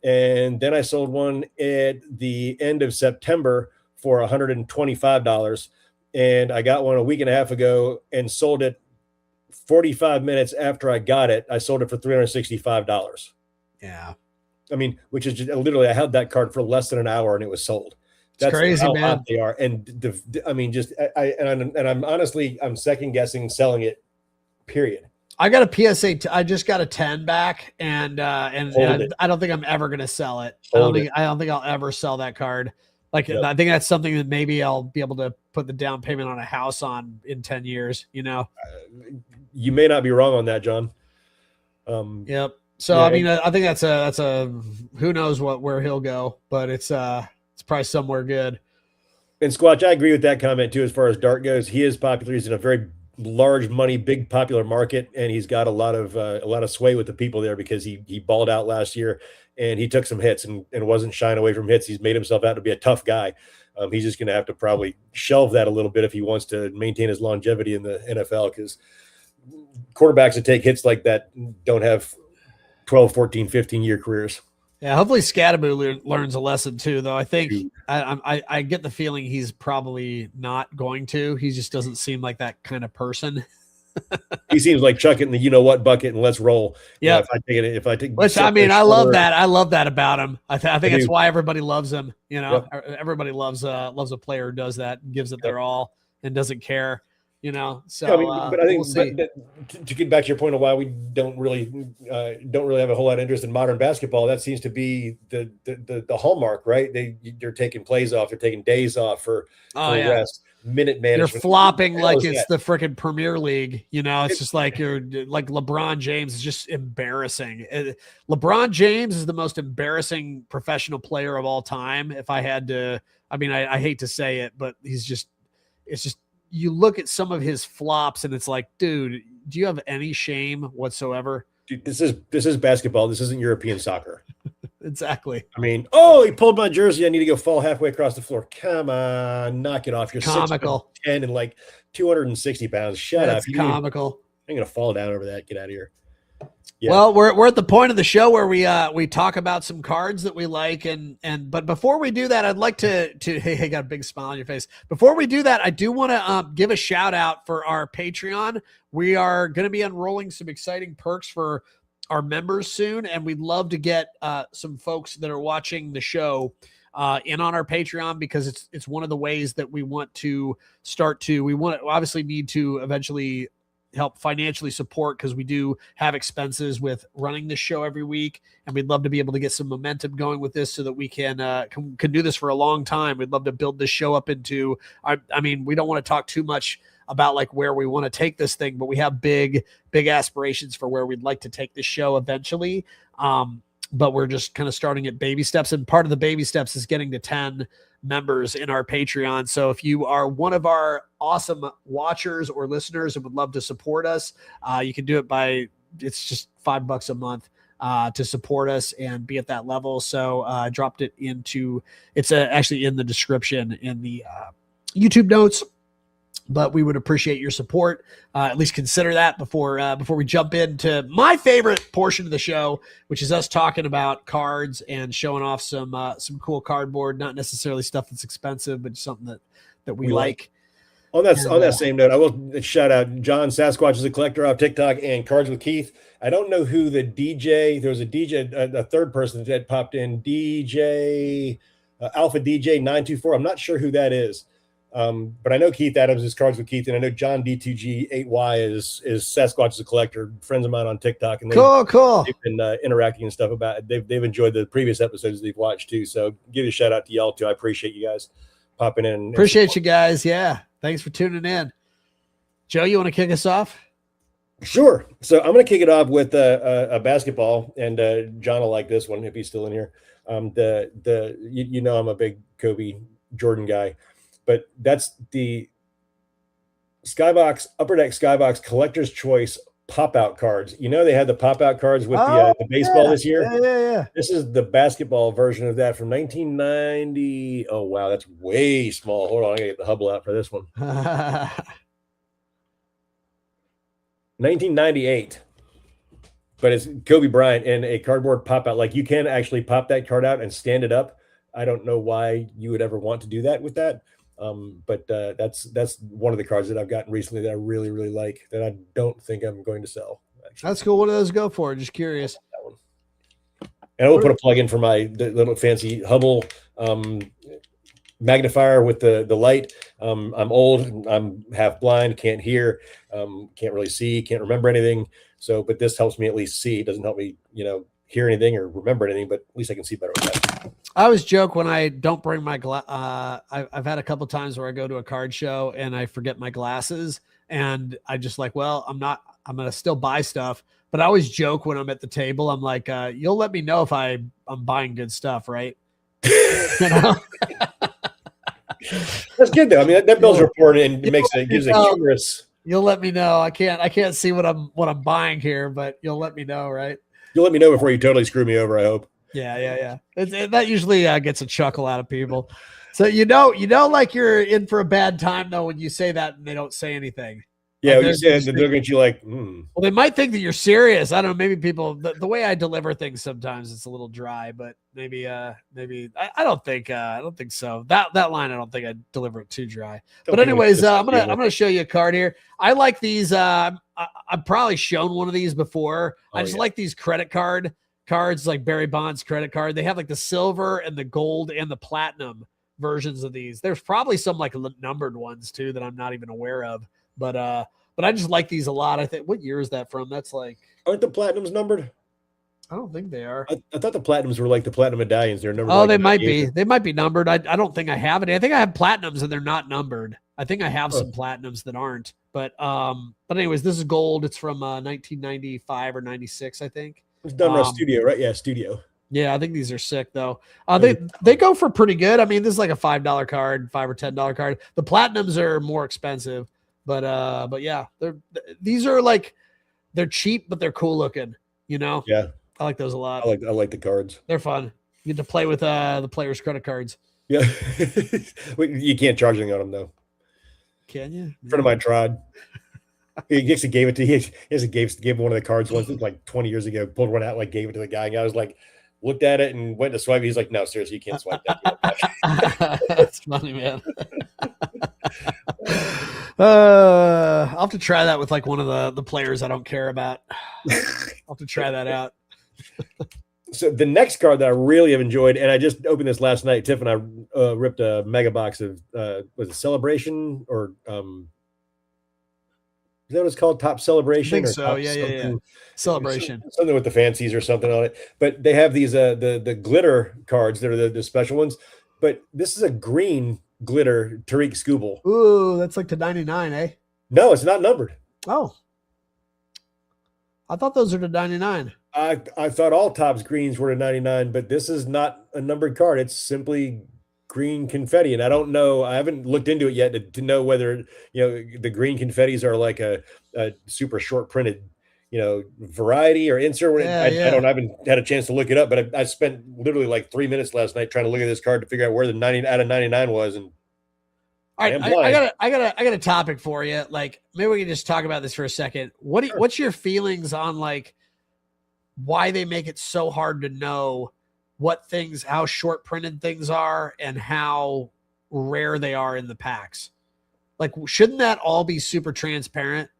Speaker 1: And then I sold one at the end of September for $125. And I got one a week and a half ago and sold it 45 minutes after I got it. I sold it for $365.
Speaker 2: Yeah.
Speaker 1: I mean, which is just, literally, I had that card for less than an hour and it was sold.
Speaker 2: That's crazy, how man.
Speaker 1: Hot they are. And I'm honestly, I'm second guessing selling it, period.
Speaker 2: I got a PSA. I just got a 10 back, and I don't think I'm ever going to sell it. I don't think I'll ever sell that card. Like, I think that's something that maybe I'll be able to put the down payment on a house on in 10 years,
Speaker 1: You may not be wrong on that, John.
Speaker 2: Yep. So, I mean, I think that's a who knows where he'll go, but it's probably somewhere good.
Speaker 1: And Squatch, I agree with that comment too. As far as Dart goes, he is popular. He's in a very large money, big popular market, and he's got a lot of sway with the people there, because he balled out last year and he took some hits and wasn't shying away from hits. He's made himself out to be a tough guy. He's just going to have to probably shelve that a little bit if he wants to maintain his longevity in the NFL, because quarterbacks that take hits like that don't have 12, 14, 15-year careers.
Speaker 2: Yeah, hopefully Scatteroo learns a lesson too, though. I think I get the feeling he's probably not going to. He just doesn't seem like that kind of person.
Speaker 1: He seems like chuck it in the you-know-what bucket and let's roll.
Speaker 2: Yeah, which I mean, I love that. I love that about him. I think that's why everybody loves him. Everybody loves a player who does that and gives it their all and doesn't care. So
Speaker 1: I mean, but I think to get back to your point of why we don't really have a whole lot of interest in modern basketball, that seems to be the hallmark, right? They're taking plays off, they're taking days off for rest, minute management.
Speaker 2: You're flopping like it's the freaking Premier League. It's just like you're like LeBron James is just embarrassing. LeBron James is the most embarrassing professional player of all time. If I had to, I mean, I hate to say it, but it's just. You look at some of his flops and it's like, dude, do you have any shame whatsoever?
Speaker 1: Dude, this is basketball. This isn't European soccer.
Speaker 2: Exactly.
Speaker 1: I mean, he pulled my jersey. I need to go fall halfway across the floor. Come on, knock it off. You're
Speaker 2: comical.
Speaker 1: 6'10" and like 260 pounds. Shut up.
Speaker 2: That's comical.
Speaker 1: I'm going to fall down over that. Get out of here. Yeah.
Speaker 2: Well, we're at the point of the show where we talk about some cards that we like, but before we do that, I'd like to hey, got a big smile on your face. Before we do that, I do want to give a shout out for our Patreon. We are going to be unrolling some exciting perks for our members soon, and we'd love to get some folks that are watching the show in on our Patreon, because it's one of the ways that we want to obviously need to eventually help financially support, because we do have expenses with running this show every week, and we'd love to be able to get some momentum going with this so that we can do this for a long time. We'd love to build this show up into, I mean, we don't want to talk too much about like where we want to take this thing, but we have big aspirations for where we'd like to take this show eventually. But we're just kind of starting at baby steps, and part of the baby steps is getting to 10 members in our Patreon. So if you are one of our awesome watchers or listeners and would love to support us, you can do it it's just $5 a month to support us and be at that level. So I dropped it it's actually in the description in the YouTube notes. But we would appreciate your support. At least consider that before we jump into my favorite portion of the show, which is us talking about cards and showing off some cool cardboard. Not necessarily stuff that's expensive, but something that we like.
Speaker 1: On that same note, I will shout out John Sasquatch is a collector off TikTok and Cards with Keith. I don't know who the DJ. There was a DJ, a third person that popped in. DJ Alpha DJ 924. I'm not sure who that is. But I know Keith Adams is Cards with Keith, and I know John D2G8Y is Sasquatch is a collector, friends of mine on TikTok, and
Speaker 2: cool.
Speaker 1: They've been interacting and stuff about it. They've enjoyed the previous episodes they've watched too. So give a shout out to y'all too. I appreciate you guys popping in.
Speaker 2: Appreciate you guys. Yeah, thanks for tuning in. Joe, you want to kick us off?
Speaker 1: Sure. So I'm going to kick it off with a basketball, and John will like this one if he's still in here. You know I'm a big Kobe Jordan guy. But that's the Skybox Upper Deck Skybox Collector's Choice pop-out cards. You know they had the pop-out cards with the baseball this year?
Speaker 2: Yeah.
Speaker 1: This is the basketball version of that from 1990. Oh, wow, that's way small. Hold on, I got to get the Hubble out for this one. 1998. But it's Kobe Bryant in a cardboard pop-out. Like, you can actually pop that card out and stand it up. I don't know why you would ever want to do that with that. But that's one of the cards that I've gotten recently that I really, really like, that I don't think I'm going to sell. Actually.
Speaker 2: That's cool. What do those go for? Just curious.
Speaker 1: That one. And I will put a plug in for my little fancy Hubble magnifier with the light. I'm old. I'm half blind. Can't hear. Can't really see. Can't remember anything. So, but this helps me at least see. It doesn't help me, hear anything or remember anything, but at least I can see better with that.
Speaker 2: I always joke when I don't bring my I've had a couple times where I go to a card show and I forget my glasses, and I just like, well, I'm going to still buy stuff, but I always joke when I'm at the table. I'm like, you'll let me know if I'm buying good stuff, right?
Speaker 1: That's good though. I mean, that builds rapport and gives a humorous.
Speaker 2: You'll let me know. I can't see what I'm buying here, but you'll let me know, right?
Speaker 1: You'll let me know before you totally screw me over, I hope.
Speaker 2: Yeah. That usually gets a chuckle out of people. So like you're in for a bad time though when you say that and they don't say anything.
Speaker 1: Yeah, when you say that, they're looking at you like,
Speaker 2: Well, they might think that you're serious. I don't know. Maybe people the way I deliver things sometimes it's a little dry, but maybe I don't think so. That line I don't think I deliver it too dry. But anyways, I'm gonna show you a card here. I like these. I've probably shown one of these before. I just like these credit cards, like Barry Bonds credit card. They have like the silver and the gold and the platinum versions of these. There's probably some like numbered ones too that I'm not even aware of. But I just like these a lot. I think, what year is that from? That's like,
Speaker 1: aren't the platinums numbered?
Speaker 2: I don't think they are.
Speaker 1: I thought the platinums were like the platinum medallions. They're numbered.
Speaker 2: Oh, like they might be. They might be numbered. I don't think I have any. I think I have platinums and they're not numbered. I think I have some platinums that aren't. But anyways, this is gold. It's from 1995 or 96, I think.
Speaker 1: It's done by Studio, right? Yeah, Studio.
Speaker 2: Yeah, I think these are sick though. They go for pretty good. I mean, this is like a $5 card, $5 or $10 card. The platinums are more expensive. But yeah, these are like, they're cheap, but they're cool looking, Yeah. I like those a lot.
Speaker 1: I like the cards.
Speaker 2: They're fun. You get to play with the players' credit cards.
Speaker 1: Yeah. You can't charge anything on them though.
Speaker 2: Can you?
Speaker 1: A friend of mine tried. He actually gave it to he gave one of the cards once like 20 years ago, pulled one out, like gave it to the guy. And I was like, looked at it and went to swipe. He's like, no, seriously, you can't swipe that.
Speaker 2: That's funny, man. I'll have to try that with like one of the players I don't care about. I'll have to try that out.
Speaker 1: So the next card that I really have enjoyed, and I just opened this last night. Tiff and I ripped a mega box of was it Celebration or is that what it's called? Top
Speaker 2: I
Speaker 1: Celebration
Speaker 2: think
Speaker 1: or
Speaker 2: so.
Speaker 1: top
Speaker 2: Yeah, yeah, yeah.
Speaker 1: something?
Speaker 2: Celebration.
Speaker 1: Something with the fancies or something on it. But they have these the glitter cards that are the special ones. But this is a green glitter Tariq Skubal.
Speaker 2: Ooh, that's like to 99, eh?
Speaker 1: No, it's not numbered.
Speaker 2: Oh, I thought those are to 99.
Speaker 1: I thought all Topps greens were to 99, but this is not a numbered card. It's simply green confetti, and I don't know. I haven't looked into it yet to know whether the green confettis are like a super short printed variety or insert.
Speaker 2: Yeah,
Speaker 1: I
Speaker 2: yeah.
Speaker 1: don't. I haven't had a chance to look it up, but I spent literally like 3 minutes last night trying to look at this card to figure out where the 90 out of 99 was, and
Speaker 2: All
Speaker 1: I
Speaker 2: right,
Speaker 1: am blind.
Speaker 2: I got a topic for you. Like, maybe we can just talk about this for a second. What's your feelings on like why they make it so hard to know how short printed things are and how rare they are in the packs? Like, shouldn't that all be super transparent?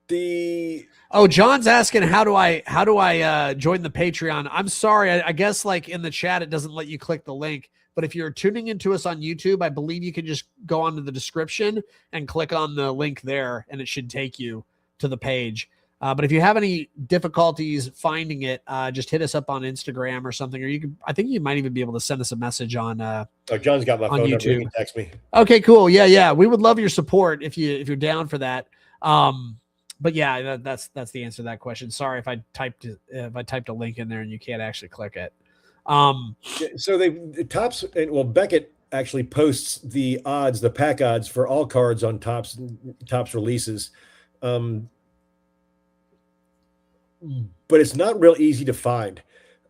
Speaker 2: John's asking how do I join the Patreon? I'm sorry, I guess like in the chat it doesn't let you click the link, but if you're tuning into us on YouTube, I believe you can just go onto the description and click on the link there, and it should take you to the page. But if you have any difficulties finding it, just hit us up on Instagram or something, or I think you might even be able to send us a message on
Speaker 1: John's got my phone number. He
Speaker 2: YouTube.
Speaker 1: can text me.
Speaker 2: Okay, cool. Yeah. We would love your support if you're down for that. But yeah, that's the answer to that question. Sorry if I typed a link in there and you can't actually click it.
Speaker 1: So Beckett actually posts the pack odds for all cards on Topps releases. But it's not real easy to find.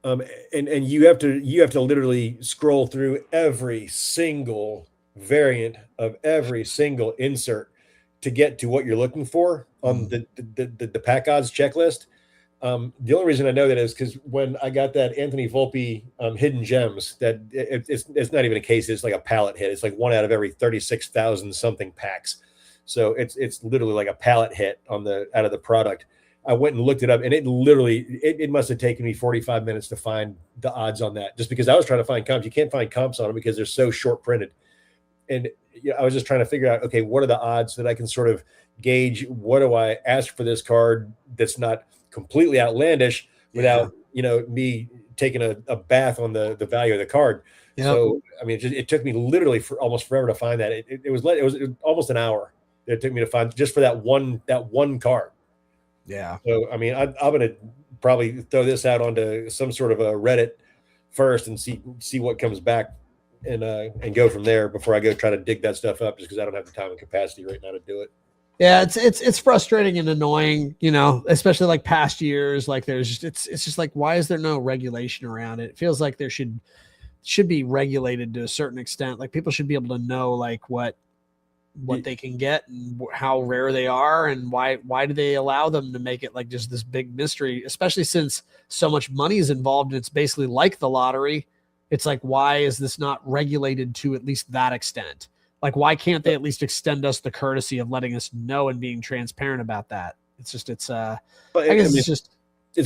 Speaker 1: And you have to literally scroll through every single variant of every single insert to get to what you're looking for on the pack odds checklist. The only reason I know that is because when I got that Anthony Volpe hidden gems, that it's not even a case, it's like a pallet hit. It's like one out of every 36,000 something packs. So it's literally like a pallet hit out of the product. I went and looked it up, and it must have taken me 45 minutes to find the odds on that, just because I was trying to find comps. You can't find comps on them because they're so short printed. And I was just trying to figure out, okay, what are the odds that I can sort of gauge? What do I ask for this card that's not completely outlandish without me taking a bath on the value of the card? Yep. So I mean, it took me literally for almost forever to find that. It was almost an hour that it took me to find just for that one card.
Speaker 2: Yeah.
Speaker 1: So I mean, I'm gonna probably throw this out onto some sort of a Reddit first and see what comes back, and go from there before I go try to dig that stuff up, just because I don't have the time and capacity right now to do it.
Speaker 2: Yeah, it's frustrating and annoying, especially like past years. Like it's just like, why is there no regulation around it? It feels like there should be regulated to a certain extent. Like people should be able to know like what they can get and how rare they are, and why do they allow them to make it like just this big mystery, especially since so much money is involved and it's basically like the lottery. It's like, why is this not regulated to at least that extent? Like, why can't they at least extend us the courtesy of letting us know and being transparent about that? It's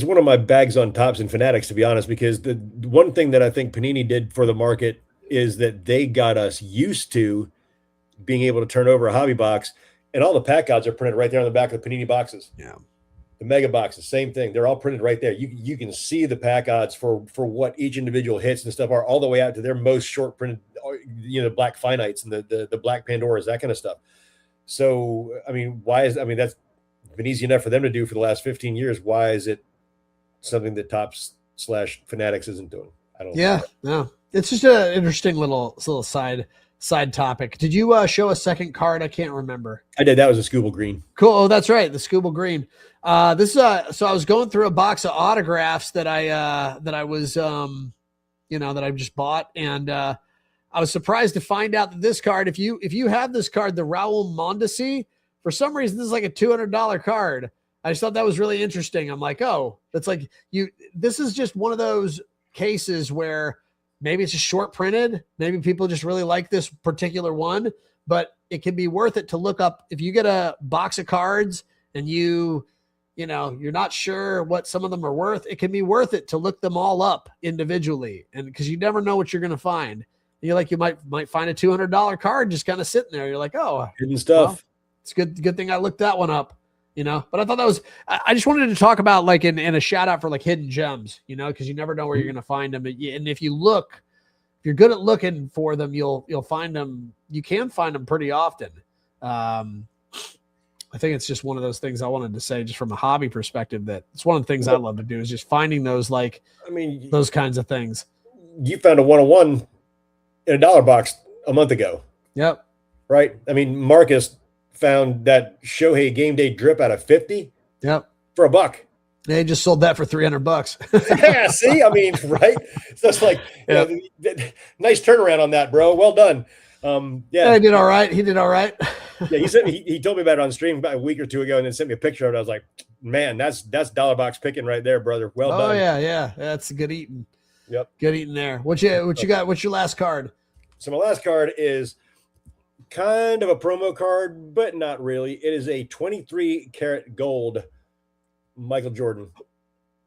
Speaker 1: one of my bags on Topps and Fanatics, to be honest, because the one thing that I think Panini did for the market is that they got us used to being able to turn over a hobby box, and all the pack odds are printed right there on the back of the Panini boxes.
Speaker 2: Yeah.
Speaker 1: The mega boxes, same thing. They're all printed right there. You can see the pack odds for what each individual hits and stuff are, all the way out to their most short printed, black finites and the black Pandoras, that kind of stuff. So, I mean, that's been easy enough for them to do for the last 15 years. Why is it something that Topps / Fanatics isn't doing? I don't know.
Speaker 2: Yeah, no. It's just an interesting little side topic. Did you show a second card? I can't remember.
Speaker 1: I did. That was a Skubal Green.
Speaker 2: Cool. Oh, that's right. The Skubal Green. So I was going through a box of autographs that I was, that I just bought. And, I was surprised to find out that this card, if you have this card, the Raul Mondesi, for some reason, this is like a $200 card. I just thought that was really interesting. I'm like, oh, that's like this is just one of those cases where maybe it's just short printed. Maybe people just really like this particular one, but it can be worth it to look up if you get a box of cards and you're not sure what some of them are worth. It can be worth it to look them all up individually, and because you never know what you're going to find. You might find a $200 card just kind of sitting there. You're like, oh,
Speaker 1: hidden stuff.
Speaker 2: Well, it's good thing I looked that one up. But I thought that was, I just wanted to talk about like in a shout out for like hidden gems, because you never know where you're going to find them. And if you're good at looking for them, you'll find them. You can find them pretty often. I think it's just one of those things I wanted to say just from a hobby perspective, that it's one of the things I love to do is just finding those, those kinds of things.
Speaker 1: You found a 101 in a dollar box a month ago.
Speaker 2: Yep.
Speaker 1: Right. I mean, Marcus found that Shohei game day drip out of 50.
Speaker 2: Yep.
Speaker 1: For $1.
Speaker 2: They just sold that for $300.
Speaker 1: Yeah. See, I mean, right. So it's like, nice turnaround on that, bro. Well done.
Speaker 2: Yeah, he did all right.
Speaker 1: Yeah. He told me about it on stream about a week or two ago and then sent me a picture of it. I was like, man, that's dollar box picking right there, brother. Well done.
Speaker 2: Oh yeah. That's good eating.
Speaker 1: Yep.
Speaker 2: Good eating there. What you got? What's your last card?
Speaker 1: So my last card is kind of a promo card, but not really. It is a 23 karat gold Michael Jordan.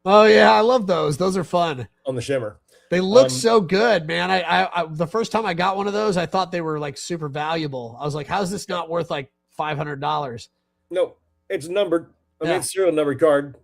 Speaker 2: Oh yeah, I love those. Those are fun.
Speaker 1: On the shimmer.
Speaker 2: They look so good, man. I the first time I got one of those, I thought they were like super valuable. I was like, how's this not worth like $500?
Speaker 1: No, it's numbered. I mean, it's serial numbered card.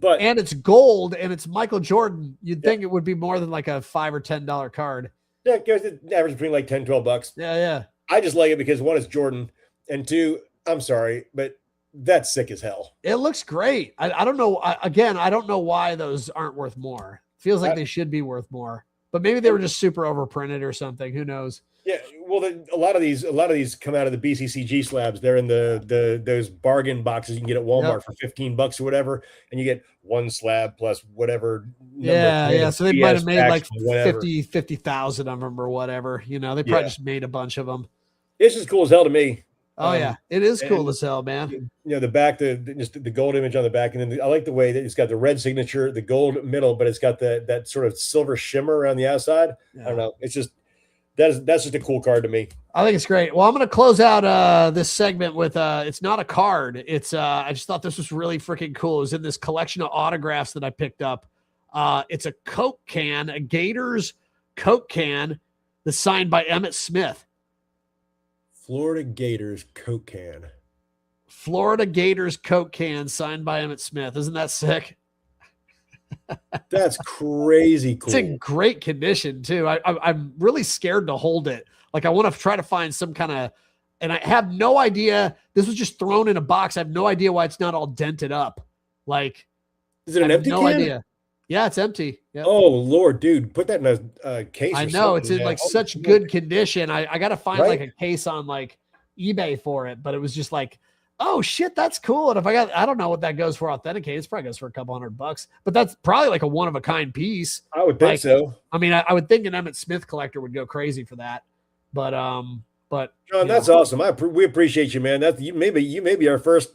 Speaker 2: And it's gold and it's Michael Jordan. You'd think it would be more than like a $5 or $10 card.
Speaker 1: Yeah, because it averages between like $10-12.
Speaker 2: Yeah.
Speaker 1: I just like it because one, it's Jordan, and two, I'm sorry, but that's sick as hell.
Speaker 2: It looks great. I don't know. I don't know why those aren't worth more. Feels like they should be worth more, but maybe they were just super overprinted or something. Who knows?
Speaker 1: Yeah, well, a lot of these come out of the BCCG slabs. They're in those bargain boxes you can get at Walmart for $15 or whatever, and you get one slab plus whatever.
Speaker 2: Yeah. So they might have made like 50,000 of them or whatever. They probably just made a bunch of them.
Speaker 1: It's just cool as hell to me.
Speaker 2: Oh yeah, it is cool as hell, man.
Speaker 1: The back, just the gold image on the back, and then I like the way that it's got the red signature, the gold middle, but it's got that sort of silver shimmer around the outside. Yeah. I don't know. It's just. That's just a cool card to me.
Speaker 2: I think it's great. Well, I'm going to close out this segment with it's not a card. It's I just thought this was really freaking cool. It was in this collection of autographs that I picked up. It's a Coke can, a Gators Coke can that's signed by Emmitt Smith.
Speaker 1: Florida Gators Coke can.
Speaker 2: Florida Gators Coke can signed by Emmitt Smith. Isn't that sick?
Speaker 1: That's crazy cool.
Speaker 2: It's in great condition too. I'm really scared to hold it. Like I want to try to find some kind of, and I have no idea. This was just thrown in a box. I have no idea why it's not all dented up. Like,
Speaker 1: is it an empty can? No idea.
Speaker 2: Yeah, it's empty. Yep.
Speaker 1: Oh Lord, dude, put that in a case.
Speaker 2: I know it's in like such good condition. I got to find like a case on like eBay for it, but it was just like, oh shit, that's cool. And if I don't know what that goes for authenticated. It probably goes for a couple $100, but that's probably like a one of a kind piece.
Speaker 1: I would think so.
Speaker 2: I mean, I would think an Emmitt Smith collector would go crazy for that. But
Speaker 1: John, that's awesome. We appreciate you, man. You may be our first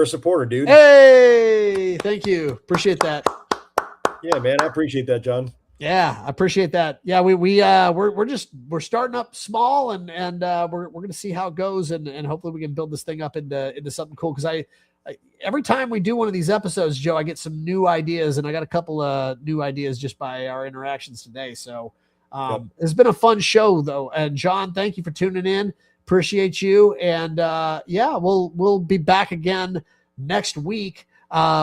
Speaker 1: supporter, dude.
Speaker 2: Hey, thank you. Appreciate that.
Speaker 1: Yeah, man, I appreciate that, John.
Speaker 2: Yeah, I appreciate that. Yeah, we're starting up small and we're going to see how it goes and hopefully we can build this thing up into something cool. Cause I every time we do one of these episodes, Joe, I get some new ideas and I got a couple of new ideas just by our interactions today. So It's been a fun show though. And John, thank you for tuning in. Appreciate you. And we'll be back again next week.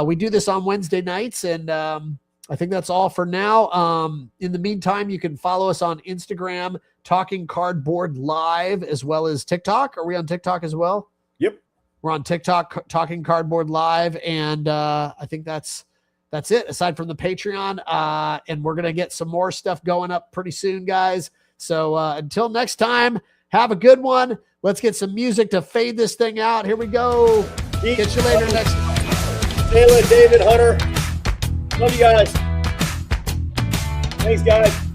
Speaker 2: We do this on Wednesday nights and, I think that's all for now. In the meantime, you can follow us on Instagram, Talking Cardboard Live, as well as TikTok. Are we on TikTok as well?
Speaker 1: Yep.
Speaker 2: We're on TikTok, Talking Cardboard Live. And I think that's it, aside from the Patreon. And we're going to get some more stuff going up pretty soon, guys. So until next time, have a good one. Let's get some music to fade this thing out. Here we go. Get you later next time.
Speaker 1: Taylor, David, Hunter. Love you guys. Thanks, guys.